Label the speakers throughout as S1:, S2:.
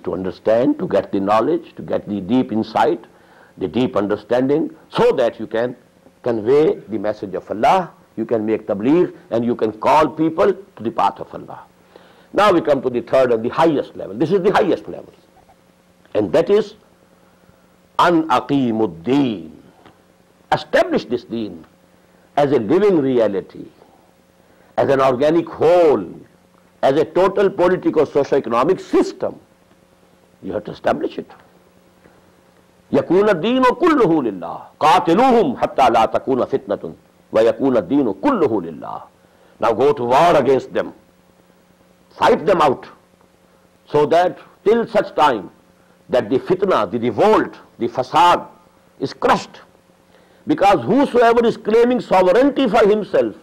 S1: to understand, to get the knowledge, to get the deep insight, the deep understanding, so that you can convey the message of Allah, you can make tabligh, and you can call people to the path of Allah. Now we come to the third and the highest level. This is the highest level, and that is an aqimuddin. Establish this deen as a living reality, as an organic whole, as a total political socio-economic system. You have to establish it. يَكُونَ الدِّينُ كُلُّهُ لِلَّهِ قَاتِلُوهُمْ حَتَّى لَا تَكُونَ فِتْنَةٌ وَيَكُونَ الدِّينُ كُلُّهُ لِلَّهِ. Now go to war against them. Fight them out, so that till such time that the fitna, the revolt, the fasad is crushed. Because whosoever is claiming sovereignty for himself,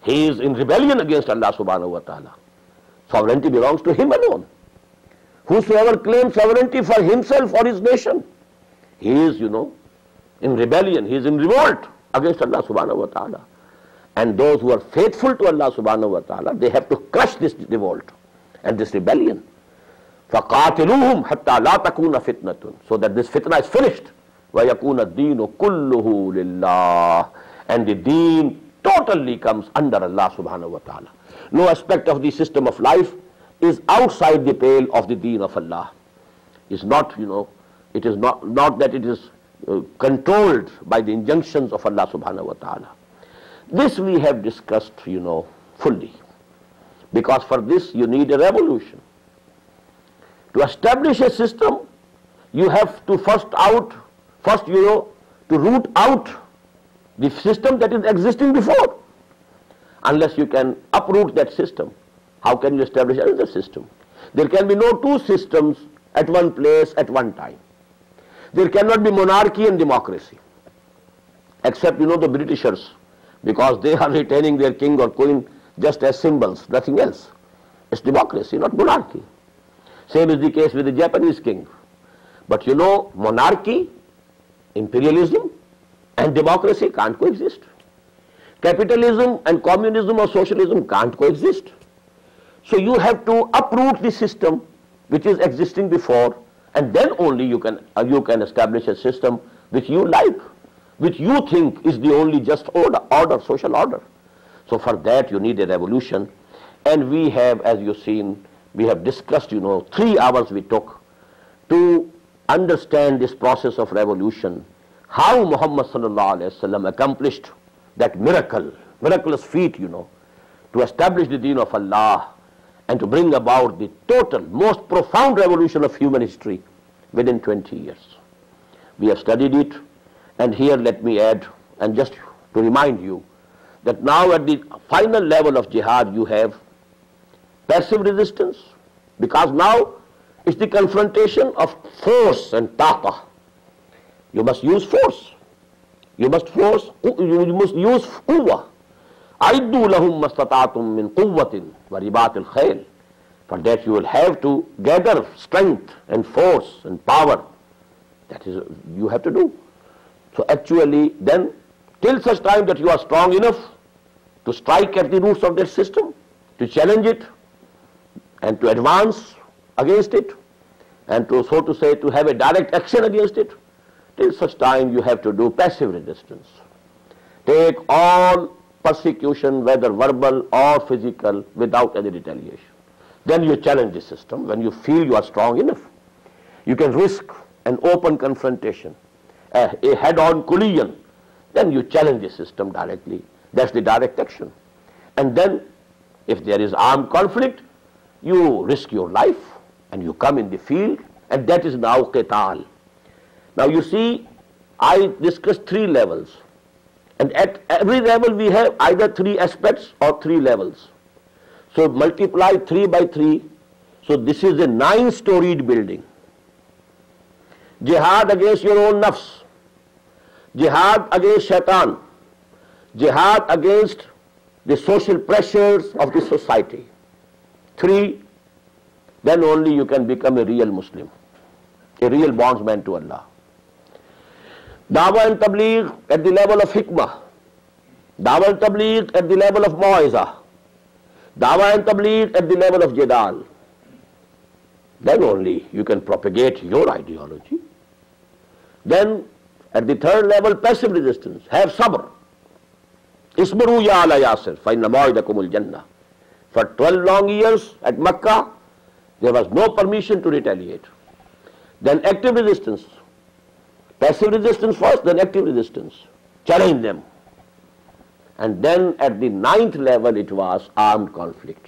S1: he is in rebellion against Allah subhanahu wa ta'ala. Sovereignty belongs to him alone. Whosoever claims sovereignty for himself or his nation, he is, in rebellion, he is in revolt against Allah subhanahu wa ta'ala. And those who are faithful to Allah subhanahu wa ta'ala, they have to crush this revolt and this rebellion. فَقَاتِلُوهُمْ حَتَّى لَا تَكُونَ فِتْنَةٌ, so that this fitna is finished. وَيَكُونَ الدِّينُ كُلُّهُ لِلَّهِ, and the deen totally comes under Allah subhanahu wa ta'ala. No aspect of the system of life is outside the pale of the deen of Allah. It's not, it is not that it is controlled by the injunctions of Allah subhanahu wa ta'ala. This we have discussed, fully. Because for this you need a revolution. To establish a system, you have to first, to root out the system that is existing before. Unless you can uproot that system, how can you establish another system? There can be no two systems at one place at one time. There cannot be monarchy and democracy, except the Britishers, because they are retaining their king or queen just as symbols, nothing else. It's democracy, not monarchy. Same is the case with the Japanese king. But monarchy, imperialism and democracy can't coexist. Capitalism and communism or socialism can't coexist. So you have to uproot the system which is existing before, and then only you can establish a system which you like, which you think is the only just order, social order. So for that you need a revolution. And we have, as you've seen, we have discussed, 3 hours we took to understand this process of revolution, how Muhammad sallallahu alaihi wasallam accomplished that miraculous feat, to establish the deen of Allah and to bring about the total, most profound revolution of human history within 20 years. We have studied it, and here let me add, and just to remind you, that now at the final level of jihad you have passive resistance, because now it's the confrontation of force and taqa. You must use force. You must use quwwah. أَعِدُّوا لَهُمْ مَا اسْتَطَعْتُم مِّن قُوَّةٍ وَرِبَاطِ الْخَيْلِ. For that you will have to gather strength and force and power. That is, you have to do. So actually then, till such time that you are strong enough to strike at the roots of that system, to challenge it and to advance against it, and to, so to say, to have a direct action against it, till such time you have to do passive resistance. Take all persecution, whether verbal or physical, without any retaliation. Then you challenge the system when you feel you are strong enough. You can risk an open confrontation, a head-on collision. Then you challenge the system directly. That's the direct action. And then, if there is armed conflict, you risk your life and you come in the field, and that is now qital. Now you see, I discussed 3 levels, and at every level we have either 3 aspects or 3 levels. So multiply 3 by 3, so this is a 9-storied building. Jihad against your own nafs, jihad against shaitan, jihad against the social pressures of the society. 3, then only you can become a real Muslim, a real bondsman to Allah. Dawah and tabligh at the level of hikmah, dawah and tabligh at the level of mau'izah, dawah and tabligh at the level of jidal, Then only you can propagate your ideology. Then at the third level, passive resistance. Have sabr. Isbiru ya ala Yasir, fa inna maw'idakumul jannah. For 12 long years at Makkah, there was no permission to retaliate. Then active resistance. Passive resistance first, then active resistance. Challenge them. And then at the 9th level, it was armed conflict.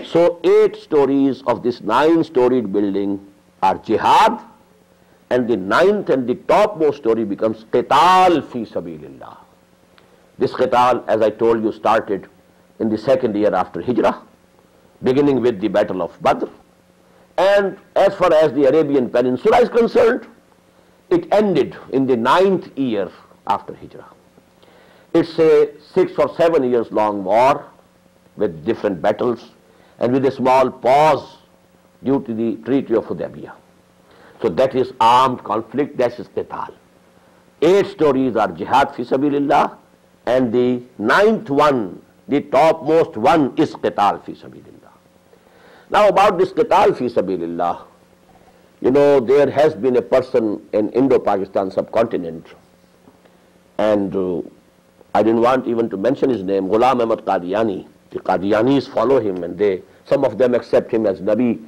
S1: So 8 stories of this 9-storied building are jihad, and the 9th and the topmost story becomes qital fi sabilillah. This qital, as I told you, started in the 2nd year after Hijrah, beginning with the Battle of Badr. And as far as the Arabian Peninsula is concerned, it ended in the 9th year after Hijrah. It's a 6 or 7 years long war with different battles and with a small pause due to the Treaty of Hudaybiyah. So that is armed conflict, that is qital. 8 stories are jihad fi sabilillah, and the 9th one, the topmost one, is qital fi sabilillah. Now about this qital fi sabilillah, you know, there has been a person in Indo-Pakistan subcontinent, and I didn't want even to mention his name, Ghulam Ahmad Qadiani. The Qadianis follow him, and some of them accept him as Nabi,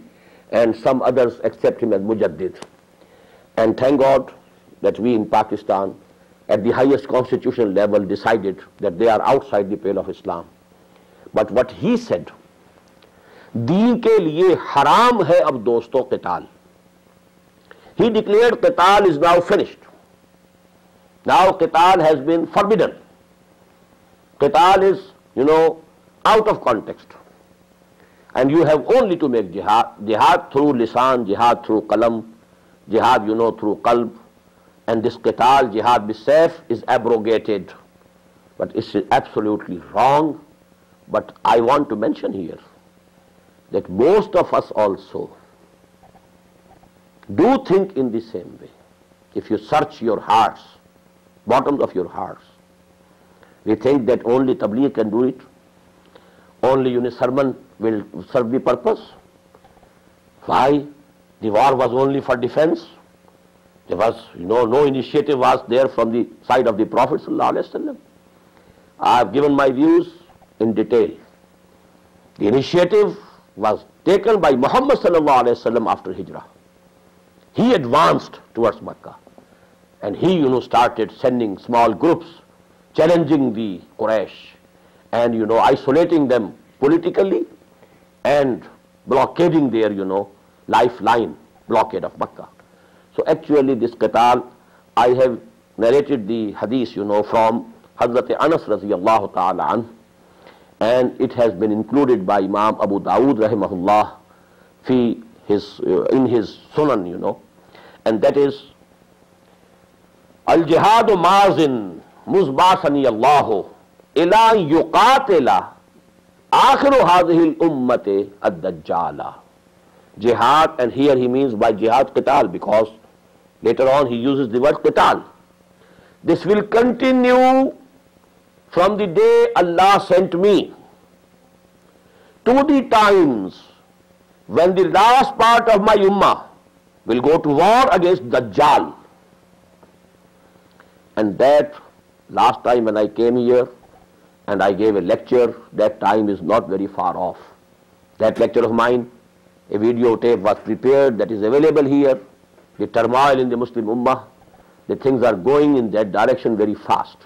S1: and some others accept him as Mujaddid. And thank God that we in Pakistan, at the highest constitutional level, decided that they are outside the pale of Islam. But what he said, deen ke liye haram hai ab dosto qital. He declared qital is now finished. Now qital has been forbidden. Qital is, you know, out of context. And you have only to make jihad. Jihad through lisan, jihad through qalam, jihad, you know, through qalb. And this qital, jihad bisayf, is abrogated. But it's absolutely wrong. But I want to mention here that most of us also do think in the same way. If you search your hearts, bottoms of your hearts, we think that only Tabligh can do it, only sermon will serve the purpose. Why? The war was only for defense. There was, you know, no initiative was there from the side of the Prophet ﷺ. I have given my views in detail. The initiative was taken by Muhammad ﷺ after Hijrah. He advanced towards Makkah, and he, you know, started sending small groups, challenging the Quraysh, and, you know, isolating them politically and blockading their, you know, lifeline, blockade of Makkah. So actually this qital, I have narrated the hadith, you know, from Hazrat Anas radiyallahu ta'ala anhu, and it has been included by Imam Abu Dawud rahimahullah in his Sunan, you know, and that is al-jihadu mazin muzbasani Allahu ila yuqatila akhiru hadhihi al-ummati ad-dajjala. Jihad, and here he means by jihad qital, because later on he uses the word qital. This will continue from the day Allah sent me to the times when the last part of my ummah will go to war against Dajjal. And that last time when I came here and I gave a lecture, that time is not very far off. That lecture of mine, a videotape was prepared that is available here. The turmoil in the Muslim Ummah, the things are going in that direction very fast.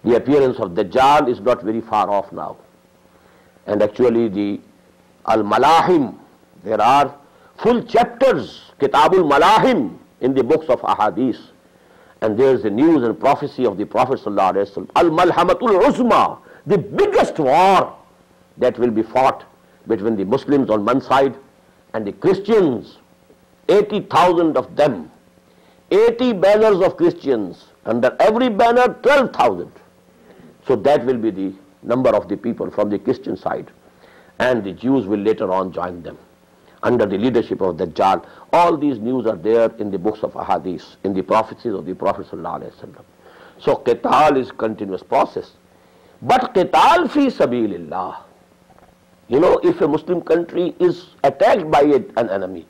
S1: The appearance of Dajjal is not very far off now. And actually the Al-Malahim, there are full chapters, Kitabul Malahim, in the books of Ahadith. And there is the news and prophecy of the Prophet ﷺ, Al-Malhamatul Uzma, the biggest war that will be fought between the Muslims on one side and the Christians, 80,000 of them, 80 banners of Christians, under every banner 12,000. So that will be the number of the people from the Christian side, and the Jews will later on join them under the leadership of Dajjal. All these news are there in the books of Ahadith, in the prophecies of the Prophet ﷺ. So qital is continuous process. But qital fi sabilillah, You know, if a Muslim country is attacked by an enemy,